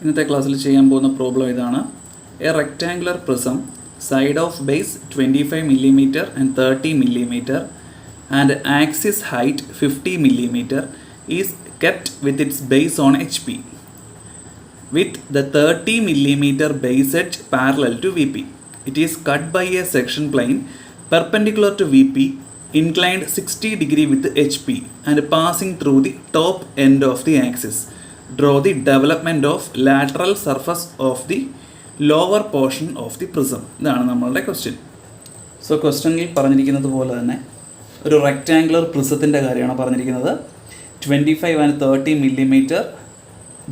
ഇന്നത്തെ ക്ലാസ്സിൽ ചെയ്യാൻ പോകുന്ന പ്രോബ്ലം ഇതാണ്. A rectangular prism side of base 25 mm and 30 mm and axis height 50 mm is kept with its base on HP with the 30 mm base edge parallel to VP. It is cut by a section plane perpendicular to VP inclined 60 degree with HP and passing through the top end of the axis. Draw the development of lateral surface of the lower portion of the prism. ഇതാണ് നമ്മളുടെ question. So ക്വസ്റ്റ്യനിൽ പറഞ്ഞിരിക്കുന്നത് പോലെ തന്നെ ഒരു rectangular പ്രിസത്തിൻ്റെ കാര്യമാണ് പറഞ്ഞിരിക്കുന്നത്. 25 and 30 mm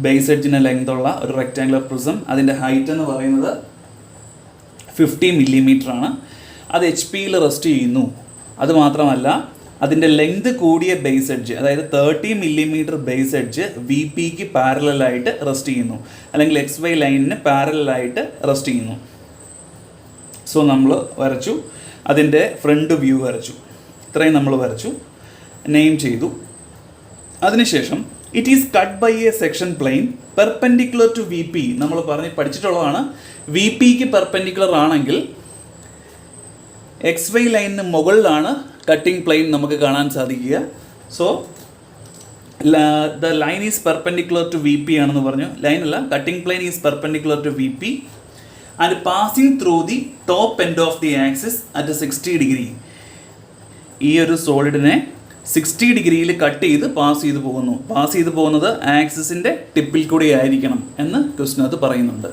base എഡ്ജിന് length ഉള്ള ഒരു റെക്റ്റാങ്കുലർ പ്രിസം. അതിൻ്റെ ഹൈറ്റ് എന്ന് പറയുന്നത് 50 mm ആണ്. അത് HP-യിൽ റെസ്റ്റ് ചെയ്യുന്നു. അതുമാത്രമല്ല അതിൻ്റെ ലെങ്ത് കൂടിയ ബേസ് എഡ്ജ്, അതായത് 30 mm ബേസ് എഡ്ജ് VP-ക്ക് പാരലായിട്ട് റെസ്റ്റ് ചെയ്യുന്നു, അല്ലെങ്കിൽ XY ലൈനിന് പാരലായിട്ട് റെസ്റ്റ് ചെയ്യുന്നു. സോ നമ്മൾ വരച്ചു, അതിൻ്റെ ഫ്രണ്ട് വ്യൂ വരച്ചു, ഇത്രയും നമ്മൾ വരച്ചു, നെയിം ചെയ്തു. അതിനുശേഷം it is cut by a section plane perpendicular to VP. നമ്മൾ പഠിച്ചിട്ടുള്ളതാണ്, VP-ക്ക് പെർപെൻഡിക്കുലർ ആണെങ്കിൽ XY ലൈനിന് മുകളിലാണ് കട്ടിംഗ് പ്ലെയിൻ നമുക്ക് കാണാൻ സാധിക്കുക. So the line is perpendicular to VP ആണെന്ന് പറഞ്ഞു. ലൈനല്ല, cutting plane is perpendicular to VP and passing through the top end of the axis at 60 degree. ഈ ഒരു സോളിഡിനെ 60 ഡിഗ്രിയിൽ കട്ട് ചെയ്ത് പാസ് ചെയ്ത് പോകുന്നു. പാസ് ചെയ്ത് പോകുന്നത് ആക്സിസിൻ്റെ ടിപ്പിൽ കൂടി ആയിരിക്കണം എന്ന് ക്വസ്റ്റിനകത്ത് പറയുന്നുണ്ട്.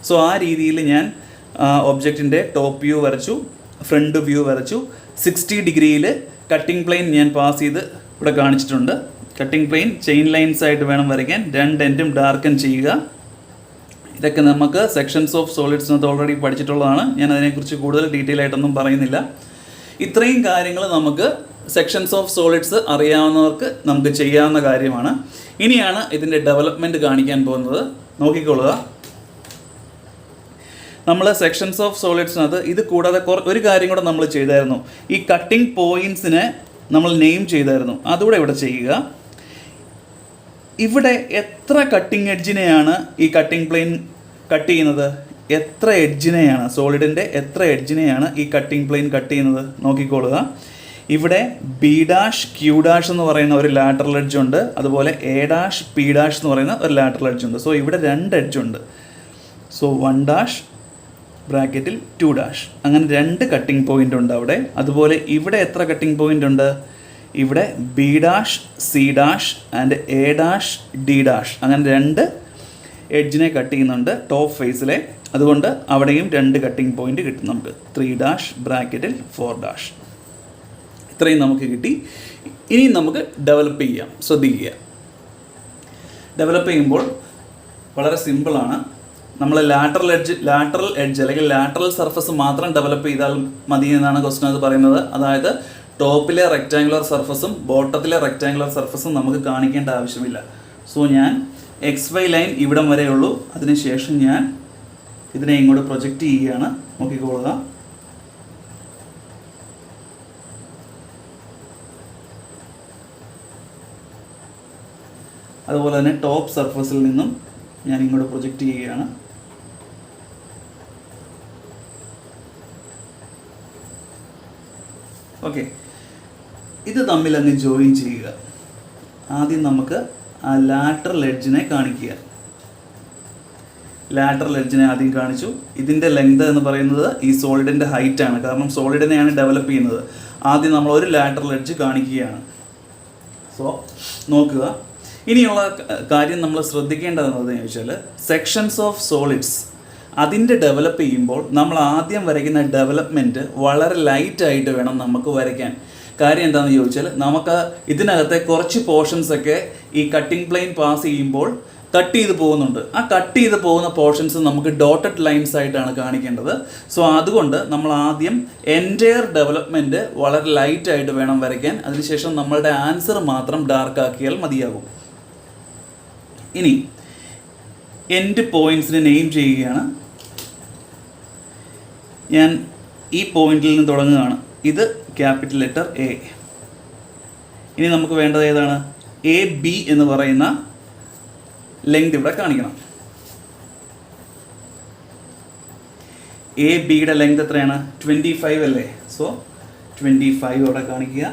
സോ ആ രീതിയിൽ ഞാൻ ഒബ്ജക്റ്റിൻ്റെ ടോപ്പ് വ്യൂ വരച്ചു, ഫ്രണ്ട് വ്യൂ വരച്ചു. 60 ഡിഗ്രിയിൽ കട്ടിംഗ് പ്ലെയിൻ ഞാൻ പാസ് ചെയ്ത് ഇവിടെ കാണിച്ചിട്ടുണ്ട്. കട്ടിംഗ് പ്ലെയിൻ ചെയിൻ ലൈൻസ് ആയിട്ട് വേണം വരയ്ക്കാൻ. രണ്ട് എൻഡും ഡാർക്കൻ ചെയ്യുക. ഇതൊക്കെ നമുക്ക് സെക്ഷൻസ് ഓഫ് സോളിഡ്സിനകത്ത് ഓൾറെഡി പഠിച്ചിട്ടുള്ളതാണ്. ഞാൻ അതിനെക്കുറിച്ച് കൂടുതൽ ഡീറ്റെയിൽ ആയിട്ടൊന്നും പറയുന്നില്ല. ഇത്രയും കാര്യങ്ങൾ നമുക്ക് സെക്ഷൻസ് ഓഫ് സോളിഡ്സ് അറിയാവുന്നവർക്ക് നമുക്ക് ചെയ്യാവുന്ന കാര്യമാണ്. ഇനിയാണ് ഇതിൻ്റെ ഡെവലപ്മെൻറ്റ് കാണിക്കാൻ പോകുന്നത്. നോക്കിക്കൊള്ളുക. നമ്മൾ സെക്ഷൻസ് ഓഫ് സോളിഡ്സിനകത്ത് ഇത് കൂടാതെ ഒരു കാര്യം കൂടെ നമ്മൾ ചെയ്തായിരുന്നു. ഈ കട്ടിംഗ് പോയിൻറ്റ്സിനെ നമ്മൾ നെയിം ചെയ്തായിരുന്നു. അതുകൂടെ ഇവിടെ ചെയ്യുക. ഇവിടെ എത്ര കട്ടിംഗ് എഡ്ജിനെയാണ് ഈ കട്ടിംഗ് പ്ലെയിൻ കട്ട് ചെയ്യുന്നത്? എത്ര എഡ്ജിനെയാണ്, സോളിഡിൻ്റെ എത്ര എഡ്ജിനെയാണ് ഈ കട്ടിംഗ് പ്ലെയിൻ കട്ട് ചെയ്യുന്നത്? നോക്കിക്കൊള്ളുക. ഇവിടെ B', Q' എന്ന് പറയുന്ന ഒരു ലാറ്ററൽ എഡ്ജ് ഉണ്ട്. അതുപോലെ A', P' എന്ന് പറയുന്ന ഒരു ലാറ്ററൽ എഡ്ജ് ഉണ്ട്. സോ ഇവിടെ രണ്ട് എഡ്ജുണ്ട്. സോ 1' ബ്രാക്കറ്റിൽ 2'. അങ്ങനെ രണ്ട് കട്ടിംഗ് പോയിൻ്റ് ഉണ്ട് അവിടെ. അതുപോലെ ഇവിടെ എത്ര കട്ടിംഗ് പോയിൻ്റ് ഉണ്ട്? ഇവിടെ B', C' and A', D'. അങ്ങനെ രണ്ട് എഡ്ജിനെ കട്ട് ചെയ്യുന്നുണ്ട് ടോപ്പ് ഫേസിലെ. അതുകൊണ്ട് അവിടെയും രണ്ട് കട്ടിംഗ് പോയിൻ്റ് കിട്ടും നമുക്ക്. 3' ബ്രാക്കറ്റിൽ 4'. ഇത്രയും നമുക്ക് കിട്ടി. ഇനി നമുക്ക് ഡെവലപ്പ് ചെയ്യാം. ശ്രദ്ധിക്കുക. ഡെവലപ്പ് ചെയ്യുമ്പോൾ വളരെ സിമ്പിളാണ്. നമ്മൾ ലാറ്ററൽ എഡ്ജ് അല്ലെങ്കിൽ ലാറ്ററൽ സർഫസ് മാത്രം ഡെവലപ്പ് ചെയ്താൽ മതി എന്നാണ് ക്വസ്റ്റ്യൻ പറയുന്നത്. അതായത് ടോപ്പിലെ റെക്റ്റാങ്കുലർ സർഫസും ബോട്ടത്തിലെ റെക്റ്റാങ്കുലർ സർഫസും നമുക്ക് കാണിക്കേണ്ട ആവശ്യമില്ല. സോ ഞാൻ XY ലൈൻ ഇവിടം വരെയുള്ളൂ. അതിനുശേഷം ഞാൻ ഇതിനെ ഇങ്ങോട്ട് പ്രൊജക്റ്റ് ചെയ്യുകയാണ്. നോക്കിക്കൊള്ളുക. അതുപോലെ തന്നെ ടോപ്പ് സർഫസിൽ നിന്നും ഞാൻ ഇങ്ങോട്ട് പ്രൊജക്റ്റ് ചെയ്യുകയാണ്. ഓക്കെ, ഇത് തമ്മിൽ അങ്ങ് ജോയിൻ ചെയ്യുക. ആദ്യം നമുക്ക് ആ ലാറ്ററൽ എഡ്ജിനെ കാണിക്കുക. ലാറ്ററൽ എഡ്ജിനെ ആദ്യം കാണിച്ചു. ഇതിൻ്റെ ലെങ്ത് എന്ന് പറയുന്നത് ഈ സോളിഡിൻ്റെ ഹൈറ്റ് ആണ്, കാരണം സോളിഡിനെയാണ് ഡെവലപ്പ് ചെയ്യുന്നത്. ആദ്യം നമ്മൾ ഒരു ലാറ്ററൽ എഡ്ജ് കാണിക്കുകയാണ്. സോ നോക്കുക. ഇനിയുള്ള കാര്യം നമ്മൾ ശ്രദ്ധിക്കേണ്ടത് എന്താണെന്ന് ചോദിച്ചാൽ, സെക്ഷൻസ് ഓഫ് സോളിഡ്സ് അതിൻ്റെ ഡെവലപ്പ് ചെയ്യുമ്പോൾ നമ്മൾ ആദ്യം വരയ്ക്കുന്ന ഡെവലപ്മെൻറ്റ് വളരെ ലൈറ്റായിട്ട് വേണം നമുക്ക് വരയ്ക്കാൻ. കാര്യം എന്താണെന്ന് ചോദിച്ചാൽ, നമുക്ക് ഇതിനകത്തെ കുറച്ച് പോർഷൻസൊക്കെ ഈ കട്ടിംഗ് പ്ലെയിൻ പാസ് ചെയ്യുമ്പോൾ കട്ട് ചെയ്ത് പോകുന്നുണ്ട്. ആ കട്ട് ചെയ്ത് പോകുന്ന പോർഷൻസ് നമുക്ക് ഡോട്ടഡ് ലൈൻസ് ആയിട്ടാണ് കാണിക്കേണ്ടത്. സോ അതുകൊണ്ട് നമ്മൾ ആദ്യം എൻറ്റയർ ഡെവലപ്മെൻറ്റ് വളരെ ലൈറ്റായിട്ട് വേണം വരയ്ക്കാൻ. അതിനുശേഷം നമ്മളുടെ ആൻസർ മാത്രം ഡാർക്ക് ആക്കിയാൽ മതിയാകും. ഇനി എൻഡ് പോയിൻറ്റ്സിന് നെയിം ചെയ്യുകയാണ്. ഞാൻ ഈ പോയിന്റിൽ നിന്ന് തുടങ്ങുകയാണ്. ഇത് ക്യാപിറ്റൽ ലെറ്റർ A. ഇനി നമുക്ക് വേണ്ടത് ഏതാണ്? AB എന്ന് പറയുന്ന ലെങ്ത് ഇവിടെ കാണിക്കണം. എ ബിയുടെ ലെങ്ത് എത്രയാണ്? 25 അല്ലേ? സോ 25 അവിടെ കാണിക്കുക.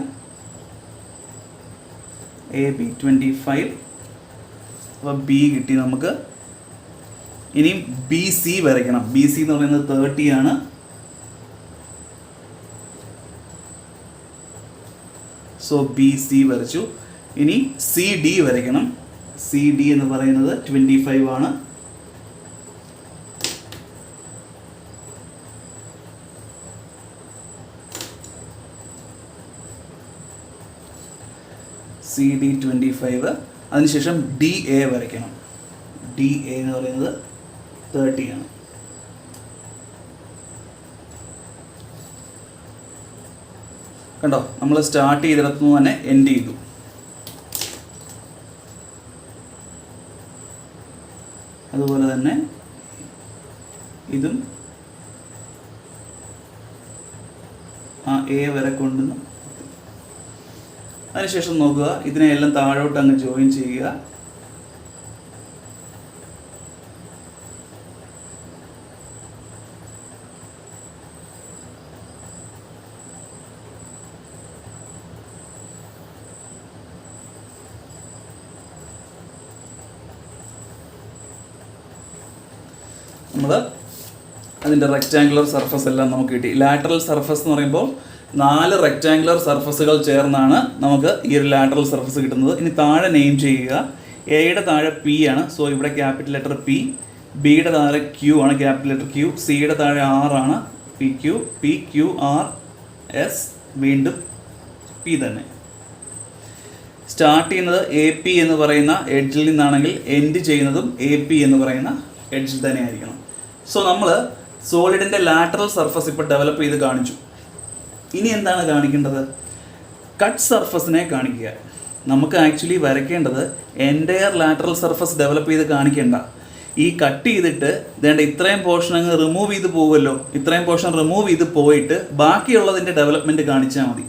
A B 25. അപ്പോൾ ബി കിട്ടി നമുക്ക്. ഇനിയും ബി സി വരയ്ക്കണം. ബി സി എന്ന് പറയുന്നത് 30 ആണ്. സോ ബി സി വരച്ചു. ഇനി സി ഡി വരയ്ക്കണം. സി ഡി എന്ന് പറയുന്നത് 25 ആണ്. C D 25. അതിനുശേഷം ഡി എ വരയ്ക്കണം. ഡി എ എന്ന് പറയുന്നത് 30 ആണ്. കണ്ടോ, നമ്മൾ സ്റ്റാർട്ട് ചെയ്തിടത്തുനിന്ന് തന്നെ എൻഡ് ചെയ്തു. അതുപോലെ തന്നെ ഇതും ആ എ വരെ കൊണ്ടുവന്ന് അതിനുശേഷം നോക്കുക, ഇതിനെല്ലാം താഴോട്ട് അങ്ങ് ജോയിൻ ചെയ്യുക. നമ്മൾ അതിൻ്റെ റെക്റ്റാങ്കുലർ സർഫസ് എല്ലാം നമുക്ക് കിട്ടി. ലാറ്ററൽ സർഫസ് എന്ന് പറയുമ്പോൾ 4 റെക്റ്റാങ്കുലർ സർഫസുകൾ ചേർന്നാണ് നമുക്ക് ഈ ഒരു ലാറ്ററൽ സർഫസ് കിട്ടുന്നത്. ഇനി താഴെ നെയിം ചെയ്യുക. എയുടെ താഴെ പി ആണ്, സോ ഇവിടെ ക്യാപിറ്റൽ ലെറ്റർ പി. ബിയുടെ താഴെ ക്യൂ ആണ്, ക്യാപിറ്റൽ ലെറ്റർ ക്യൂ. സിയുടെ താഴെ ആർ ആണ്, പി ക്യൂ ആർ എസ്, വീണ്ടും പി തന്നെ. സ്റ്റാർട്ട് ചെയ്യുന്നത് എ പി എന്ന് പറയുന്ന എഡ്ജിൽ നിന്നാണെങ്കിൽ എൻഡ് ചെയ്യുന്നതും എ പി എന്ന് പറയുന്ന എഡ്ജിൽ തന്നെ ആയിരിക്കണം. സോ നമ്മൾ സോളിഡിൻ്റെ ലാറ്ററൽ സർഫസ് ഇപ്പോൾ ഡെവലപ്പ് ചെയ്ത് കാണിച്ചു. ഇനി എന്താണ് കാണിക്കേണ്ടത്? കട്ട് സർഫസിനെ കാണിക്കുക. നമുക്ക് ആക്ച്വലി വരയ്ക്കേണ്ടത് എൻ്റയർ ലാറ്ററൽ സർഫസ് ഡെവലപ്പ് ചെയ്ത് കാണിക്കേണ്ട. ഈ കട്ട് ചെയ്തിട്ട് വേണ്ട ഇത്രയും പോർഷൻ അങ്ങ് റിമൂവ് ചെയ്ത് പോകുമല്ലോ, ഇത്രയും പോർഷൻ റിമൂവ് ചെയ്ത് പോയിട്ട് ബാക്കിയുള്ളതിൻ്റെ ഡെവലപ്മെൻറ്റ് കാണിച്ചാൽ മതി.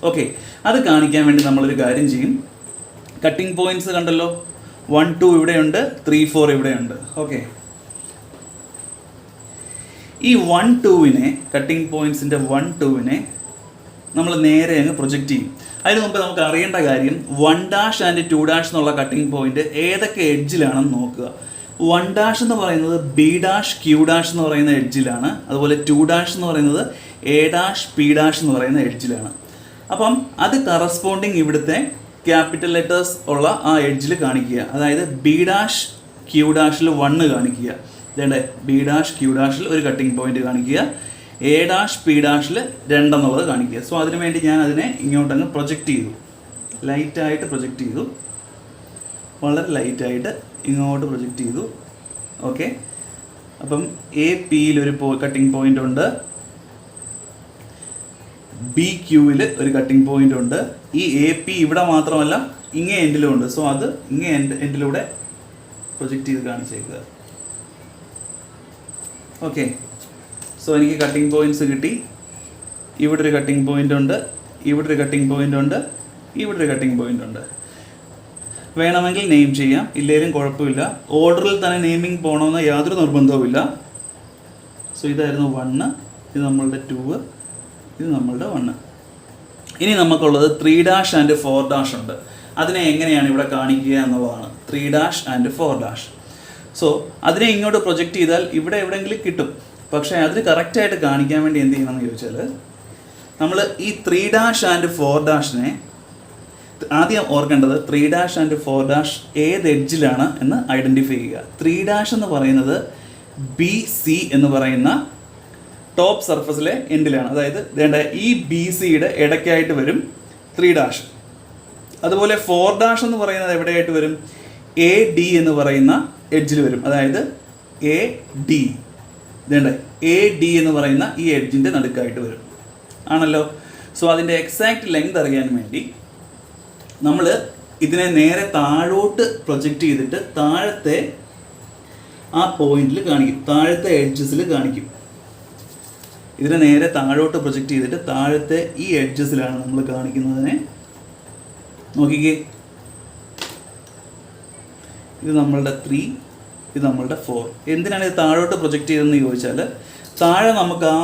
ഓക്കെ, അത് കാണിക്കാൻ വേണ്ടി നമ്മളൊരു കാര്യം ചെയ്യും. കട്ടിംഗ് പോയിൻറ്റ്സ് കണ്ടല്ലോ, 1 2 ഇവിടെയുണ്ട്, 3 4 ഇവിടെയുണ്ട്. ഓക്കെ, ഈ 1 2വിനെ കട്ടിംഗ് പോയിൻറ്റ്സിൻ്റെ 1 2വിനെ നമ്മൾ നേരെ അങ്ങ് പ്രൊജക്റ്റ് ചെയ്യും. അതിന് മുമ്പ് നമുക്ക് അറിയേണ്ട കാര്യം 1' ആൻഡ് 2' എന്നുള്ള കട്ടിംഗ് പോയിന്റ് ഏതൊക്കെ എഡ്ജിലാണെന്ന് നോക്കുക. 1' എന്ന് പറയുന്നത് B' Q' എന്ന് പറയുന്ന എഡ്ജിലാണ്. അതുപോലെ 2' എന്ന് പറയുന്നത് A' P' എന്ന് പറയുന്ന എഡ്ജിലാണ്. അപ്പം അത് കറസ്പോണ്ടിങ് ഇവിടുത്തെ ക്യാപിറ്റൽ ലെറ്റേഴ്സ് ഉള്ള ആ എഡ്ജിൽ കാണിക്കുക. അതായത് B' Q' 1 കാണിക്കുക. ഇതേണ്ടേ, B' Q' ഒരു കട്ടിംഗ് പോയിന്റ് കാണിക്കുക. A' P' 2 എന്നുള്ളത് കാണിക്കുക. സോ അതിനു വേണ്ടി ഞാൻ അതിനെ ഇങ്ങോട്ടങ്ങ് പ്രൊജക്റ്റ് ചെയ്തു. ലൈറ്റായിട്ട് പ്രൊജക്റ്റ് ചെയ്തു, വളരെ ലൈറ്റായിട്ട് ഇങ്ങോട്ട് പ്രൊജക്റ്റ് ചെയ്തു. ഓക്കെ, അപ്പം എ പിയിൽ ഒരു കട്ടിംഗ് പോയിന്റ് ഉണ്ട്, ബി ക്യൂവിൽ ഒരു കട്ടിംഗ് പോയിന്റ് ഉണ്ട്. ഈ എ പി ഇവിടെ മാത്രമല്ല ഇങ്ങേ എൻഡിലും ഉണ്ട്. സോ അത് ഇങ്ങേ എൻഡിലൂടെ പ്രൊജക്റ്റ് ചെയ്ത് കാണിച്ചേക്കുക. ഓക്കെ, സോ എനിക്ക് കട്ടിംഗ് പോയിൻറ്റ്സ് കിട്ടി. ഇവിടെ ഒരു കട്ടിംഗ് പോയിൻ്റ് ഉണ്ട്, ഇവിടെ ഒരു കട്ടിംഗ് പോയിൻ്റ് ഉണ്ട്, ഇവിടെ ഒരു കട്ടിംഗ് പോയിൻ്റ് ഉണ്ട്. വേണമെങ്കിൽ നെയിം ചെയ്യാം, ഇല്ലെങ്കിലും കുഴപ്പമില്ല. ഓർഡറിൽ തന്നെ നെയിമിങ് പോകണമെന്ന് യാതൊരു നിർബന്ധവുമില്ല. സോ ഇതായിരുന്നു 1, ഇത് നമ്മളുടെ 2, ഇത് നമ്മളുടെ 1. ഇനി നമുക്കുള്ളത് 3' ആൻഡ് 4' ഉണ്ട്. അതിനെ എങ്ങനെയാണ് ഇവിടെ കാണിക്കുക എന്നുള്ളതാണ്. 3' ആൻഡ് 4'. സോ അതിനെ ഇങ്ങോട്ട് പ്രൊജക്റ്റ് ചെയ്താൽ ഇവിടെ എവിടെയെങ്കിലും കിട്ടും. പക്ഷേ അതിന് കറക്റ്റായിട്ട് കാണിക്കാൻ വേണ്ടി എന്ത് ചെയ്യണമെന്ന് ചോദിച്ചാൽ, നമ്മൾ ഈ 3' ആൻഡ് 4'നെ ആദ്യം ഓർക്കേണ്ടത് 3' ആൻഡ് 4' ഏത് എഡ്ജിലാണ് എന്ന് ഐഡൻറ്റിഫൈ ചെയ്യുക. 3' എന്ന് പറയുന്നത് BC എന്ന് പറയുന്ന ടോപ്പ് സർഫസിലെ എൻഡിലാണ്. അതായത് വേണ്ട ഈ BCയുടെ ഇടയ്ക്കായിട്ട് വരും 3'. അതുപോലെ 4' എന്ന് പറയുന്നത് എവിടെയായിട്ട് വരും? AD എന്ന് പറയുന്ന എഡ്ജിൽ വരും. അതായത് AD, ഇതേണ്ട AD എന്ന് പറയുന്ന ഈ എഡ്ജിൻ്റെ നടുക്കായിട്ട് വരും, ആണല്ലോ. സോ അതിൻ്റെ എക്സാക്റ്റ് ലെങ്ത് അറിയാൻ വേണ്ടി നമ്മൾ ഇതിനെ നേരെ താഴോട്ട് പ്രൊജക്റ്റ് ചെയ്തിട്ട് താഴത്തെ ആ പോയിന്റിൽ കാണിക്കും, താഴത്തെ എഡ്ജസിൽ കാണിക്കും. ഇതിനെ നേരെ താഴോട്ട് പ്രൊജക്റ്റ് ചെയ്തിട്ട് താഴത്തെ ഈ എഡ്ജസിലാണ് നമ്മൾ കാണിക്കുന്നതിനെ. നോക്കിക്കേ, ഇത് നമ്മളുടെ 3, ഇത് നമ്മളുടെ 4. എന്തിനാണ് ഇത് താഴോട്ട് പ്രൊജക്റ്റ് ചെയ്തതെന്ന് ചോദിച്ചാൽ, താഴെ നമുക്ക് ആ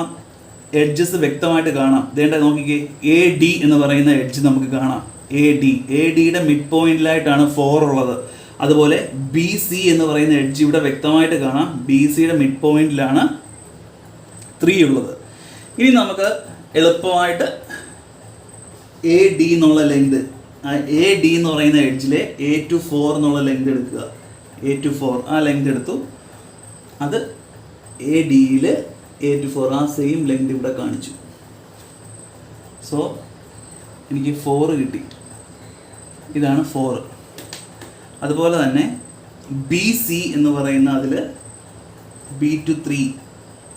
എഡ്ജസ് വ്യക്തമായിട്ട് കാണാം. ഇതേണ്ട നോക്കിക്കേ, എ ഡി എന്ന് പറയുന്ന എഡ്ജ് നമുക്ക് കാണാം. എ ഡിയുടെ മിഡ് പോയിന്റിലായിട്ടാണ് 4 ഉള്ളത്. അതുപോലെ ബി സി എന്ന് പറയുന്ന എഡ്ജ് ഇവിടെ വ്യക്തമായിട്ട് കാണാം. ബി സിയുടെ മിഡ് പോയിന്റിലാണ് 3 ഉള്ളത്. ഇനി നമുക്ക് എളുപ്പമായിട്ട് എ ഡി എന്നുള്ള ലെങ്ത്, എ ഡി എന്ന് പറയുന്ന എഡ്ജിലെ എ ടു 4 എന്നുള്ള ലെങ്ത് എടുക്കുക. എ ടു 4 ആ ലെങ്ത് എടുത്തു. അത് എ ഡിയിൽ എ ടു 4 ആ സെയിം ലെങ്ത് ഇവിടെ കാണിച്ചു. സോ എനിക്ക് 4 കിട്ടി. ഇതാണ് 4. അതുപോലെ തന്നെ ബി സി എന്ന് പറയുന്ന അതിൽ ബി ടു 3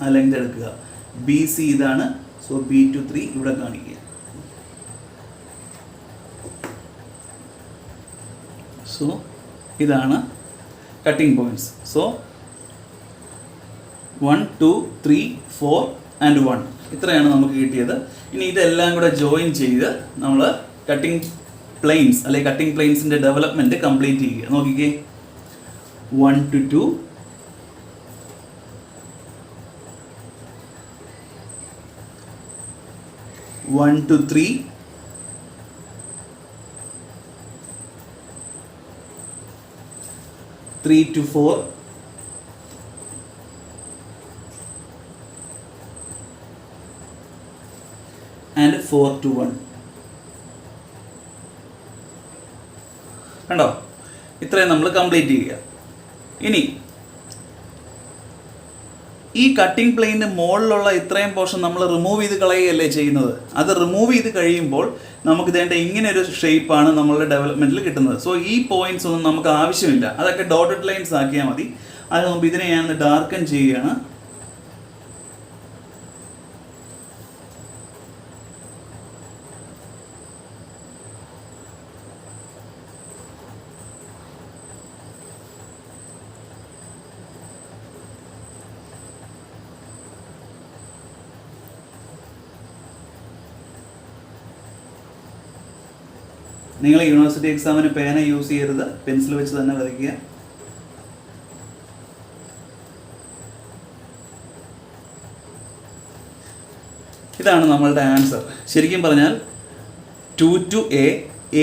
ആ ലെങ്ത് എടുക്കുക. ബി സി ഇതാണ്. സോ ബി ടു 3 ഇവിടെ കാണിക്കുക. സോ ഇതാണ് കട്ടിംഗ് പോയിന്റ്സ്. സോ 1 2 3 4 ആൻഡ് 1 ഇത്രയാണ് നമുക്ക് കിട്ടിയത്. ഇനി ഇതെല്ലാം കൂടെ ജോയിൻ ചെയ്ത് നമ്മൾ കട്ടിംഗ് പ്ലെയിൻസ് അല്ലെങ്കിൽ കട്ടിംഗ് പ്ലെയിൻസിൻ്റെ ഡെവലപ്മെൻറ്റ് കംപ്ലീറ്റ് ചെയ്യുക. നോക്കിക്കേ, 1 to 2, 1 to 3, 3 to 4, 4 to 1. കണ്ടോ? ഇത്രയും നമ്മൾ കംപ്ലീറ്റ് ചെയ്യുക. ഇനി ഈ കട്ടിംഗ് പ്ലെയിനിന് മുകളിലുള്ള ഇത്രയും പോർഷൻ നമ്മൾ റിമൂവ് ചെയ്ത് കളയുകയല്ലേ ചെയ്യുന്നത്. അത് റിമൂവ് ചെയ്ത് കഴിയുമ്പോൾ നമുക്ക് ഇതേണ്ട ഇങ്ങനെ ഒരു ഷേപ്പാണ് നമ്മളുടെ ഡെവലപ്മെൻറ്റിൽ കിട്ടുന്നത്. സോ ഈ പോയിന്റ്സ് ഒന്നും നമുക്ക് ആവശ്യമില്ല. അതൊക്കെ ഡോട്ടഡ് ലൈൻസ് ആക്കിയാൽ മതി. അത് മുമ്പ് ഇതിനെ ഞാൻ ഡാർക്കൻ ചെയ്യുകയാണ്. നിങ്ങൾ യൂണിവേഴ്സിറ്റി എക്സാമിന് പേന യൂസ് ചെയ്യരുത്, പെൻസിൽ വെച്ച് തന്നെ വരയ്ക്കുക. ഇതാണ് നമ്മളുടെ ആൻസർ. ശരിക്കും പറഞ്ഞാൽ 2 to A,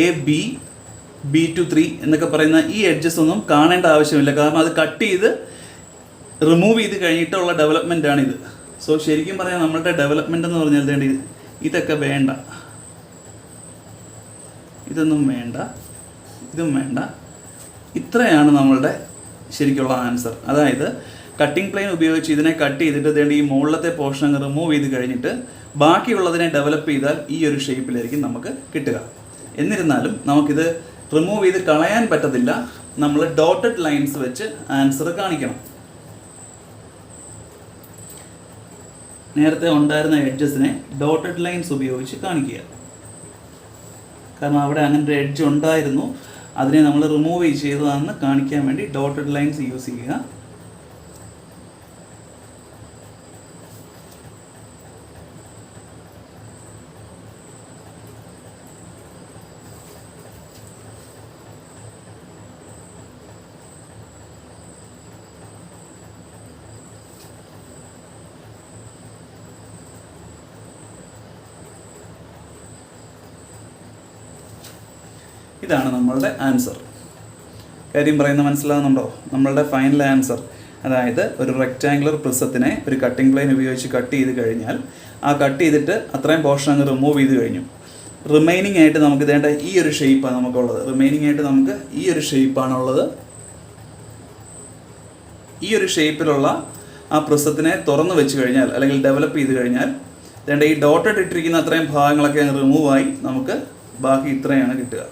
A B, B to 3 എന്നൊക്കെ പറയുന്ന ഈ എഡ്ജസ് ഒന്നും കാണേണ്ട ആവശ്യമില്ല. കാരണം അത് കട്ട് ചെയ്ത് റിമൂവ് ചെയ്ത് കഴിഞ്ഞിട്ടുള്ള ഡെവലപ്മെൻ്റ് ആണിത്. സോ ശരിക്കും പറഞ്ഞാൽ നമ്മളുടെ ഡെവലപ്മെൻ്റ് എന്ന് പറഞ്ഞാൽ ഇതൊക്കെ വേണ്ട, ഇതൊന്നും വേണ്ട, ഇതും വേണ്ട. ഇത്രയാണ് നമ്മളുടെ ശരിക്കുള്ള ആൻസർ. അതായത് കട്ടിംഗ് പ്ലെയിൻ ഉപയോഗിച്ച് ഇതിനെ കട്ട് ചെയ്തിട്ട് ഈ മുകളിലത്തെ പോർഷൻ അങ്ങ് റിമൂവ് ചെയ്ത് കഴിഞ്ഞിട്ട് ബാക്കിയുള്ളതിനെ ഡെവലപ്പ് ചെയ്താൽ ഈ ഒരു ഷേപ്പിലായിരിക്കും നമുക്ക് കിട്ടുക. എന്നിരുന്നാലും നമുക്കിത് റിമൂവ് ചെയ്ത് കളയാൻ പറ്റത്തില്ല. നമ്മൾ ഡോട്ടഡ് ലൈൻസ് വെച്ച് ആൻസർ കാണിക്കണം. നേരത്തെ ഉണ്ടായിരുന്ന എഡ്ജസിനെ ഡോട്ടഡ് ലൈൻസ് ഉപയോഗിച്ച് കാണിക്കുക. കാരണം അവിടെ അങ്ങനെ ഒരു എഡ്ജ് ഉണ്ടായിരുന്നു, അതിനെ നമ്മൾ റിമൂവ് ചെയ്തതാണെന്ന് കാണിക്കാൻ വേണ്ടി ഡോട്ടഡ് ലൈൻസ് യൂസ് ചെയ്യുക. ഇതാണ് നമ്മളുടെ ആൻസർ. കാര്യം പറയുന്നത് മനസ്സിലാകുന്നുണ്ടോ? നമ്മളുടെ ഫൈനൽ ആൻസർ, അതായത് ഒരു റെക്റ്റാങ്കുലർ പ്രിസത്തിനെ ഒരു കട്ടിംഗ് പ്ലെയിൻ ഉപയോഗിച്ച് കട്ട് ചെയ്ത് കഴിഞ്ഞാൽ ആ കട്ട് ചെയ്തിട്ട് അത്രയും പോർഷൻ അങ്ങ് റിമൂവ് ചെയ്ത് കഴിഞ്ഞു. റിമൈനിങ് ആയിട്ട് നമുക്ക് ഇതേണ്ട ഈ ഒരു ഷേപ്പാണ് നമുക്കുള്ളത്. റിമൈനിങ് ആയിട്ട് നമുക്ക് ഈ ഒരു ഷേപ്പാണുള്ളത്. ഈ ഒരു ഷേപ്പിലുള്ള ആ പ്രിസത്തിനെ തുറന്ന് വെച്ച് കഴിഞ്ഞാൽ അല്ലെങ്കിൽ ഡെവലപ്പ് ചെയ്ത് കഴിഞ്ഞാൽ ഇതേണ്ട ഈ ഡോട്ടഡ് ഇട്ടിരിക്കുന്ന അത്രയും ഭാഗങ്ങളൊക്കെ അങ്ങ് റിമൂവായി നമുക്ക് ബാക്കി ഇത്രയാണ് കിട്ടുക.